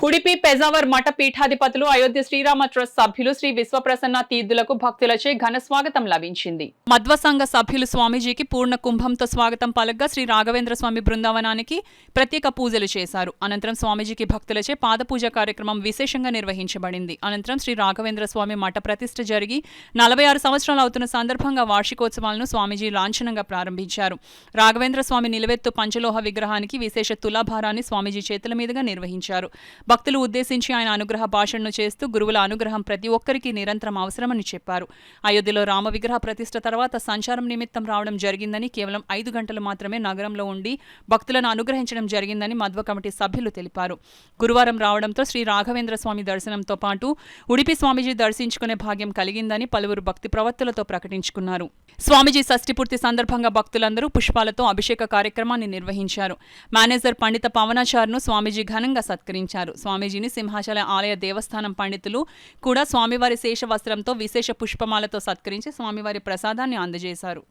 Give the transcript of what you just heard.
ఉడిపి పెజావర్ మఠ పీఠాధిపతులు అయోధ్య శ్రీరామ ట్రస్ట్ సభ్యులు శ్రీ విశ్వప్రసన్న తీర్థులకు భక్తులచే ఘన స్వాగతం లభించింది. మధ్వ సంఘ సభ్యులు స్వామీజీకి పూర్ణ కుంభంతో స్వాగతం పలకగా శ్రీ రాఘవేంద్ర స్వామి బృందావనానికి ప్రత్యేక పూజలు చేశారు. అనంతరం స్వామీజీకి భక్తులచే పాదపూజ కార్యక్రమం విశేషంగా నిర్వహించబడింది. అనంతరం శ్రీ రాఘవేంద్ర స్వామి మఠ ప్రతిష్ఠ జరిగి 46 సంవత్సరాలు అవుతున్న సందర్భంగా వార్షికోత్సవాలను స్వామీజీ లాంఛనంగా ప్రారంభించారు. రాఘవేంద్ర స్వామి నిలవెత్తు పంచలోహ విగ్రహానికి విశేష తులాభారాన్ని స్వామీజీ చేతుల మీదుగా నిర్వహించారు. భక్తులు ఉద్దేశించి ఆయన అనుగ్రహ భాషణను చేస్తూ గురువుల అనుగ్రహం ప్రతి ఒక్కరికి నిరంతరం అవసరమని చెప్పారు. అయోధ్యలో రామ విగ్రహ ప్రతిష్ఠ తర్వాత సంచారం నిమిత్తం రావడం జరిగిందని, కేవలం 5 గంటలు మాత్రమే నగరంలో ఉండి భక్తులను అనుగ్రహించడం జరిగిందని మధ్వ కమిటీ సభ్యులు తెలిపారు. గురువారం రావడంతో శ్రీ రాఘవేంద్ర స్వామి దర్శనంతో పాటు ఉడిపి స్వామీజీ దర్శించుకునే భాగ్యం కలిగిందని పలువురు భక్తి ప్రవక్తలతో ప్రకటించుకున్నారు. స్వామీజీ షష్ఠిపూర్తి సందర్భంగా భక్తులందరూ పుష్పాలతో అభిషేక కార్యక్రమాన్ని నిర్వహించారు. మేనేజర్ పండిత పవనాచార్ను స్వామీజీ ఘనంగా సత్కరించారు. స్వామీజీని సింహాచల ఆలయ దేవస్థానం పండితులు కూడా స్వామివారి శేష వస్త్రంతో విశేష పుష్పమాలతో సత్కరించి స్వామివారి ప్రసాదాన్ని అందజేశారు.